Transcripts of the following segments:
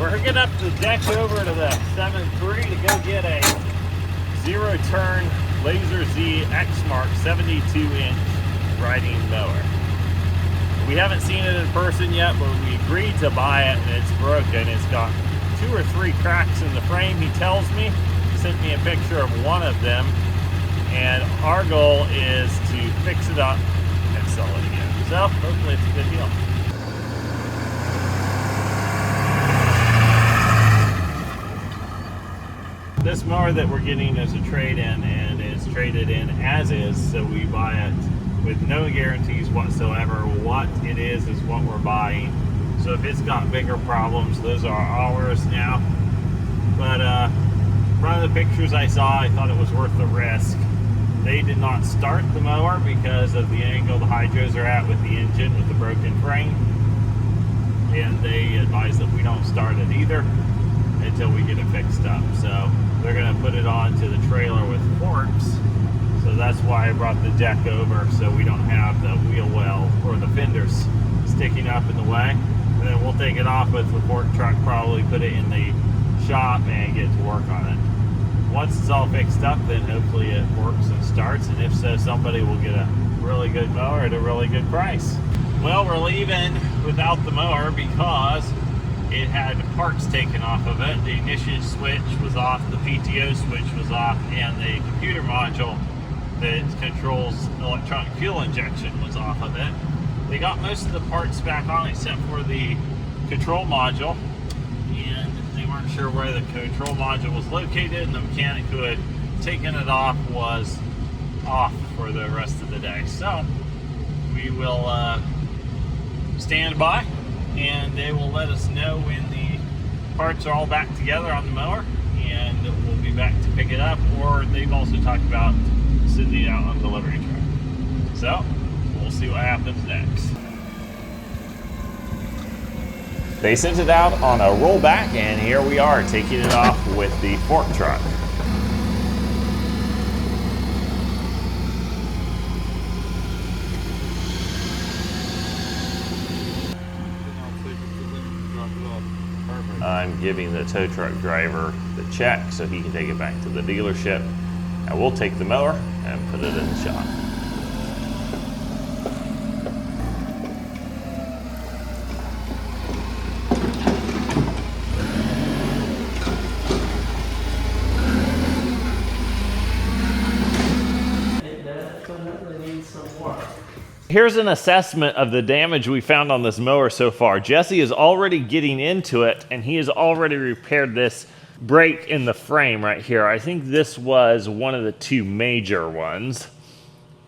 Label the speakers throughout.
Speaker 1: we're hooking up the deck over to the 7.3 to go get a zero-turn LazerZ Exmark 72-inch riding mower. We haven't seen it in person yet, but we agreed to buy it, and it's broken. It's got 2 or 3 cracks in the frame, he tells me. He sent me a picture of one of them, and our goal is to fix it up and sell it again. So hopefully it's a good deal. This mower that we're getting is a trade-in, and is traded in as is, so we buy it with no guarantees whatsoever. What it is what we're buying. So if it's got bigger problems, those are ours now. But from the pictures I saw, I thought it was worth the risk. They did not start the mower because of the angle the hydros are at with the engine with the broken frame, and they advised that we don't start it either until we get it fixed up. So they're going to put it onto the trailer with forks. So that's why I brought the deck over, so we don't have the wheel well or the fenders sticking up in the way. And then we'll take it off with the fork truck, probably put it in the shop and get to work on it. Once it's all fixed up, then hopefully it works and starts, and if so, somebody will get a really good mower at a really good price. Well, we're leaving without the mower because it had parts taken off of it. The ignition switch was off, the PTO switch was off, and the computer module that controls electronic fuel injection was off of it. They got most of the parts back on except for the control module, and they weren't sure where the control module was located, and the mechanic who had taken it off was off for the rest of the day. So we will stand by, and they will let us know when the parts are all back together on the mower, and we'll be back to pick it up. Or they've also talked about sending it out on delivery truck. So we'll see what happens next. They sent it out on a rollback, and here we are taking it off with the fork truck. I'm giving the tow truck driver the check so he can take it back to the dealership, and we'll take the mower and put it in the shop.
Speaker 2: It definitely needs some work.
Speaker 1: Here's an assessment of the damage we found on this mower so far. Jesse is already getting into it, and he has already repaired this break in the frame right here. I think this was one of the 2 major ones.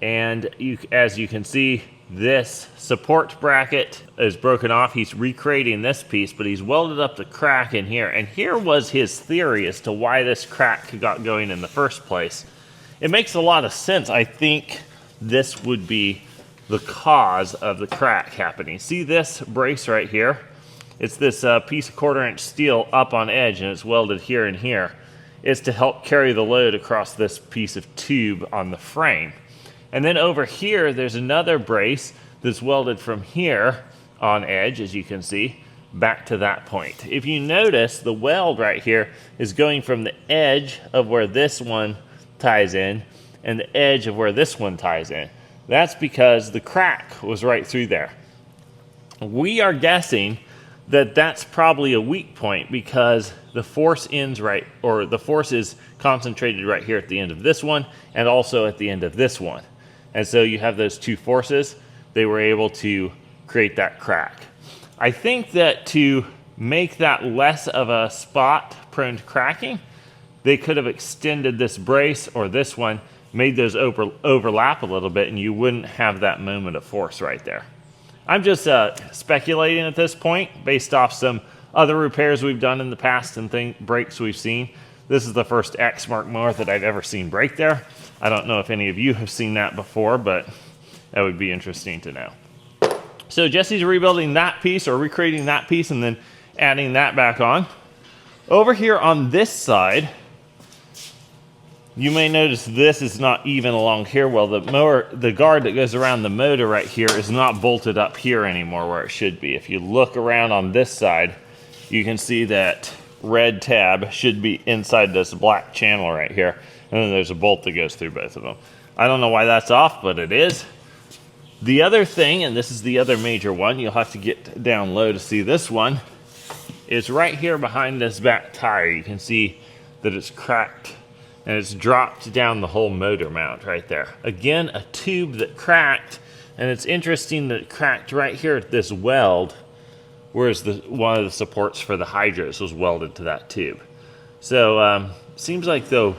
Speaker 1: And as you can see, this support bracket is broken off. He's recreating this piece, but he's welded up the crack in here. And here was his theory as to why this crack got going in the first place. It makes a lot of sense. I think this would be the cause of the crack happening. See this brace right here? It's this piece of 1/4-inch steel up on edge, and it's welded here and here. It's to help carry the load across this piece of tube on the frame. And then over here, there's another brace that's welded from here on edge, as you can see, back to that point. If you notice, the weld right here is going from the edge of where this one ties in and the edge of where this one ties in. That's because the crack was right through there. We are guessing that that's probably a weak point because the force ends right, or the force is concentrated right here at the end of this one and also at the end of this one. And so you have those 2 forces. They were able to create that crack. I think that to make that less of a spot prone to cracking, they could have extended this brace or this one, made those overlap a little bit, and you wouldn't have that moment of force right there. I'm just speculating at this point based off some other repairs we've done in the past and breaks we've seen. This is the first Exmark mower that I've ever seen break there. I don't know if any of you have seen that before, but that would be interesting to know. So Jesse's rebuilding that piece, or recreating that piece, and then adding that back on. Over here on this side, you may notice this is not even along here. Well, the guard that goes around the motor right here is not bolted up here anymore where it should be. If you look around on this side, you can see that red tab should be inside this black channel right here. And then there's a bolt that goes through both of them. I don't know why that's off, but it is. The other thing, and this is the other major one, you'll have to get down low to see this one, is right here behind this back tire. You can see that it's cracked and it's dropped down the whole motor mount right there. Again, a tube that cracked, and it's interesting that it cracked right here at this weld, whereas one of the supports for the hydros was welded to that tube. So seems like though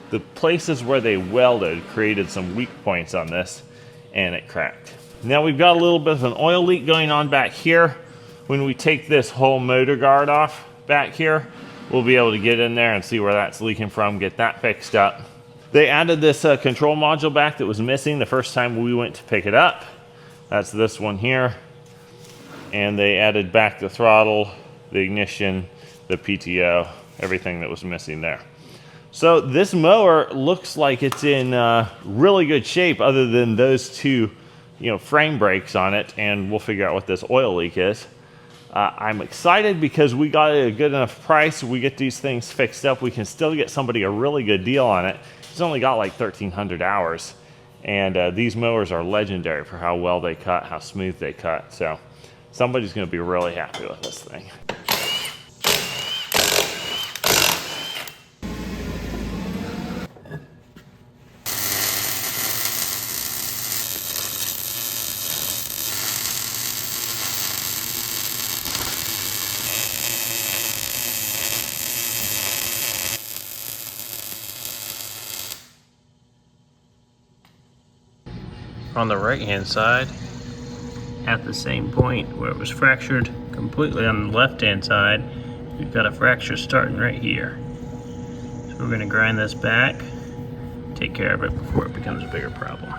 Speaker 1: the places where they welded created some weak points on this, and it cracked. Now we've got a little bit of an oil leak going on back here. When we take this whole motor guard off back here, we'll be able to get in there and see where that's leaking from, get that fixed up. They added this control module back that was missing the first time we went to pick it up. That's this one here. And they added back the throttle, the ignition, the PTO, everything that was missing there. So this mower looks like it's in really good shape other than those two, frame brakes on it, and we'll figure out what this oil leak is. I'm excited because we got a good enough price. We get these things fixed up. We can still get somebody a really good deal on it. It's only got like 1,300 hours. And these mowers are legendary for how well they cut, how smooth they cut. So somebody's gonna be really happy with this thing.
Speaker 2: On the right hand side, at the same point where it was fractured completely on the left hand side, we've got a fracture starting right here. So we're going to grind this back, take care of it before it becomes a bigger problem.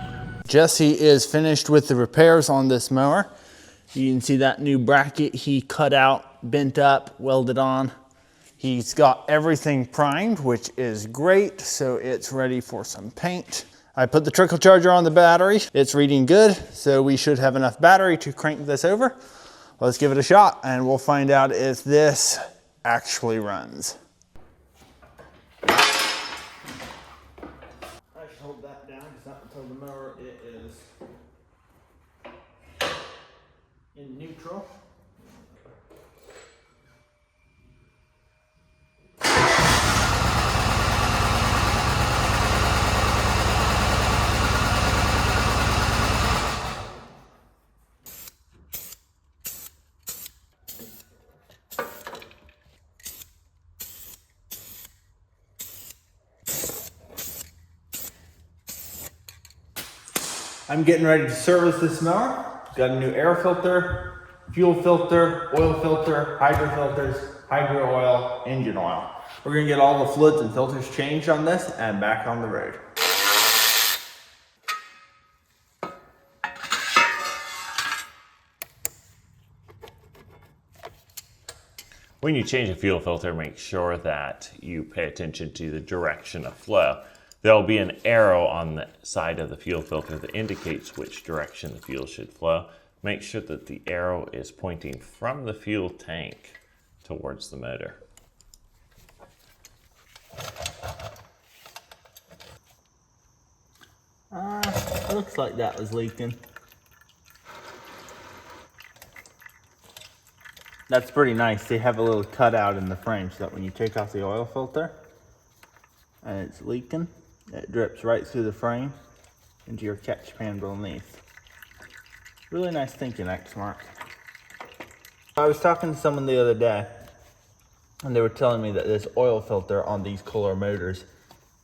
Speaker 3: Jesse is finished with the repairs on this mower. You can see that new bracket he cut out, bent up, welded on. He's got everything primed, which is great, so it's ready for some paint. I put the trickle charger on the battery. It's reading good, so we should have enough battery to crank this over. Let's give it a shot and we'll find out if this actually runs. I should hold that down because that will tell the mower it is in neutral. I'm getting ready to service this mower. Got a new air filter, fuel filter, oil filter, hydro filters, hydro oil, engine oil. We're gonna get all the fluids and filters changed on this and back on the road.
Speaker 1: When you change a fuel filter, make sure that you pay attention to the direction of flow. There'll be an arrow on the side of the fuel filter that indicates which direction the fuel should flow. Make sure that the arrow is pointing from the fuel tank towards the motor.
Speaker 3: Looks like that was leaking. That's pretty nice. They have a little cutout in the frame so that when you take off the oil filter and it's leaking, it drips right through the frame into your catch pan beneath. Really nice thinking, Exmark. I was talking to someone the other day and they were telling me that this oil filter on these Kohler motors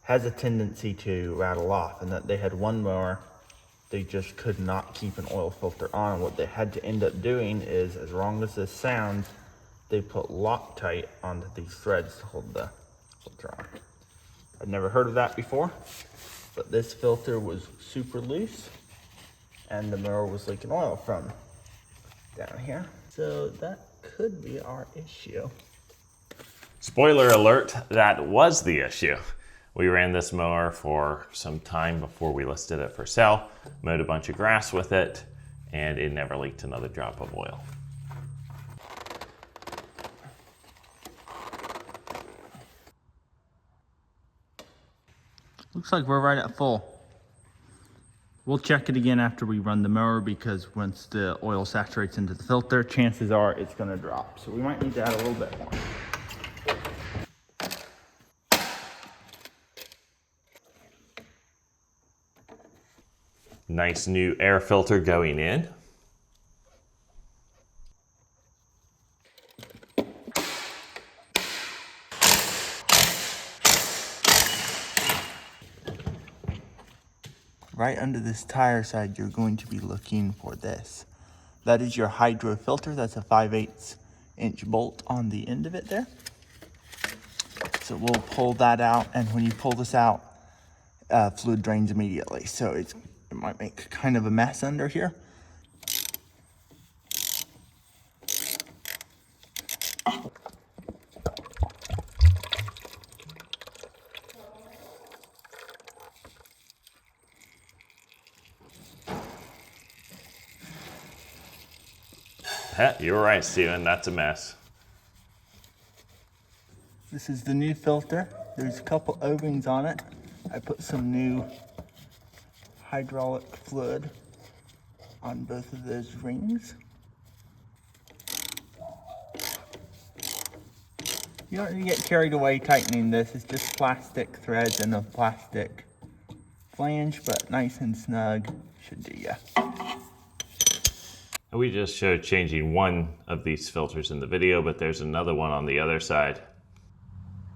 Speaker 3: has a tendency to rattle off, and that they had one mower they just could not keep an oil filter on. And what they had to end up doing is, as long as this sounds, they put Loctite onto these threads to hold the filter on. I'd never heard of that before, but this filter was super loose and the mower was leaking oil from down here. So that could be our issue.
Speaker 1: Spoiler alert, that was the issue. We ran this mower for some time before we listed it for sale, mowed a bunch of grass with it, and it never leaked another drop of oil.
Speaker 3: Looks like we're right at full. We'll check it again after we run the mower, because once the oil saturates into the filter, chances are it's gonna drop. So we might need to add a little bit more.
Speaker 1: Nice new air filter going in.
Speaker 3: Right under this tire side, you're going to be looking for this. That is your hydro filter. That's a 5/8 inch bolt on the end of it there. So we'll pull that out, and when you pull this out, fluid drains immediately. So it might make kind of a mess under here.
Speaker 1: You're right, Steven, that's a mess.
Speaker 3: This is the new filter. There's a couple O-rings on it. I put some new hydraulic fluid on both of those rings. You don't need to get carried away tightening this. It's just plastic threads and a plastic flange, but nice and snug should do ya.
Speaker 1: We just showed changing one of these filters in the video, but there's another one on the other side.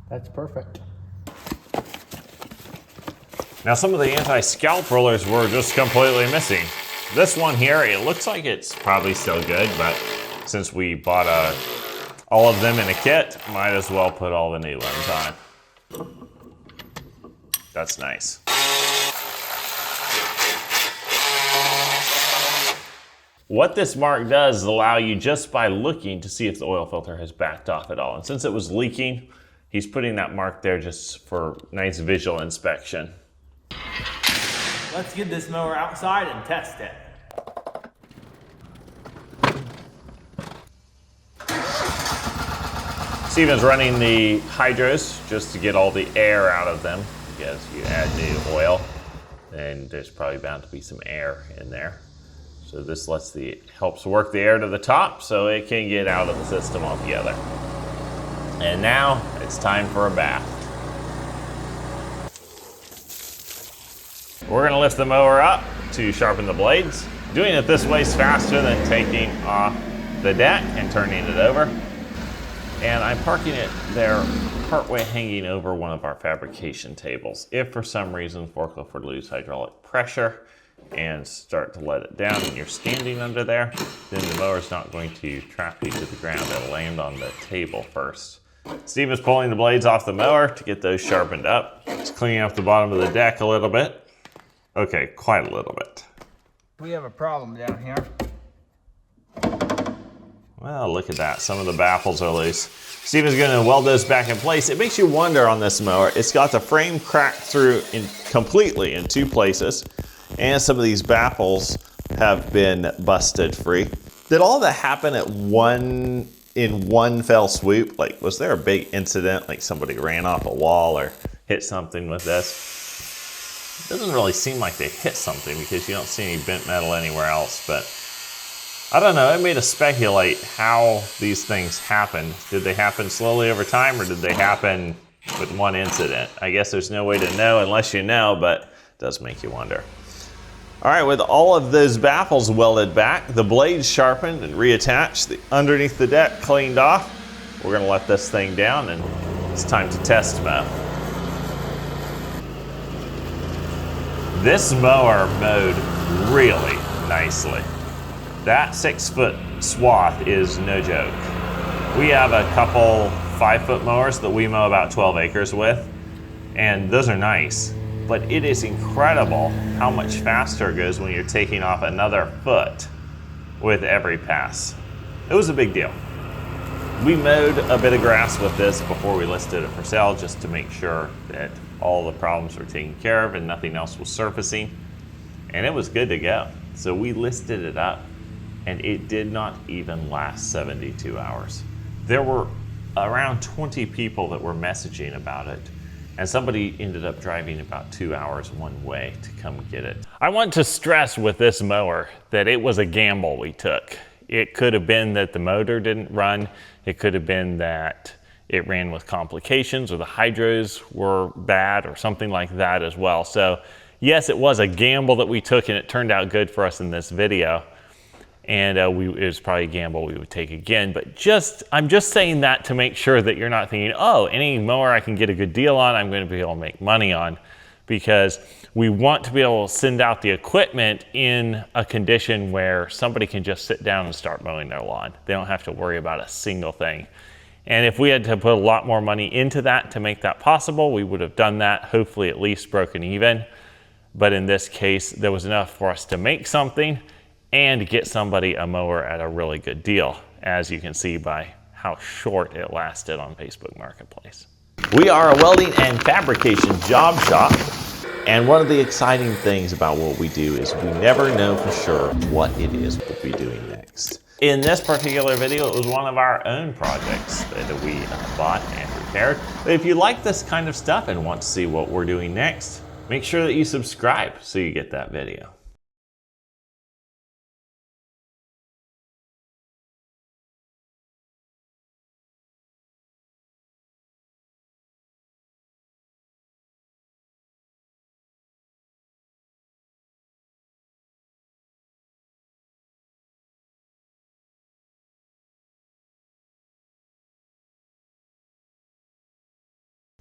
Speaker 3: That's perfect.
Speaker 1: Now some of the anti-scalp rollers were just completely missing. This one here, it looks like it's probably still good, but since we bought all of them in a kit, might as well put all the new ones on. That's nice. What this mark does is allow you, just by looking, to see if the oil filter has backed off at all. And since it was leaking, he's putting that mark there just for nice visual inspection.
Speaker 3: Let's get this mower outside and test it.
Speaker 1: Steven's running the hydros just to get all the air out of them, because you add new oil, and there's probably bound to be some air in there. So this helps work the air to the top so it can get out of the system altogether. And now it's time for a bath. We're gonna lift the mower up to sharpen the blades. Doing it this way is faster than taking off the deck and turning it over. And I'm parking it there partway hanging over one of our fabrication tables. If for some reason forklift would lose hydraulic pressure and start to let it down and you're standing under there, then the mower's not going to trap you to the ground. It'll land on the table first. Steven's pulling the blades off the mower to get those sharpened up. Just cleaning up the bottom of the deck a little bit. Okay, quite a little bit.
Speaker 3: We have a problem down here.
Speaker 1: Well, look at that. Some of the baffles are loose. Steven's gonna weld those back in place. It makes you wonder on this mower. It's got the frame cracked through completely in two places, and some of these baffles have been busted free. Did all that happen in one fell swoop? Like, was there a big incident, like somebody ran off a wall or hit something with this? It doesn't really seem like they hit something because you don't see any bent metal anywhere else, but I don't know. It made us speculate how these things happened. Did they happen slowly over time, or did they happen with one incident? I guess there's no way to know unless you know, but it does make you wonder. All right, with all of those baffles welded back, the blades sharpened and reattached, underneath the deck cleaned off, we're gonna let this thing down and it's time to test mow. This mower mowed really nicely. That 6-foot swath is no joke. We have a couple 5-foot mowers that we mow about 12 acres with, and those are nice. But it is incredible how much faster it goes when you're taking off another foot with every pass. It was a big deal. We mowed a bit of grass with this before we listed it for sale, just to make sure that all the problems were taken care of and nothing else was surfacing. And it was good to go. So we listed it up, and it did not even last 72 hours. There were around 20 people that were messaging about it, And somebody ended up driving about 2 hours one way to come get it. I want to stress with this mower that it was a gamble we took. It could have been that the motor didn't run. It could have been that it ran with complications or the hydros were bad or something like that as well. So yes, it was a gamble that we took and it turned out good for us in this video. And it was probably a gamble we would take again, but I'm just saying that to make sure that you're not thinking, oh, any mower I can get a good deal on, I'm going to be able to make money on, because we want to be able to send out the equipment in a condition where somebody can just sit down and start mowing their lawn. They don't have to worry about a single thing. And if we had to put a lot more money into that to make that possible, we would have done that, hopefully at least broken even. But in this case, there was enough for us to make something and get somebody a mower at a really good deal, as you can see by how short it lasted on Facebook Marketplace. We are a welding and fabrication job shop, and one of the exciting things about what we do is we never know for sure what it is we'll be doing next. In this particular video, it was one of our own projects that we bought and repaired. But if you like this kind of stuff and want to see what we're doing next, make sure that you subscribe so you get that video.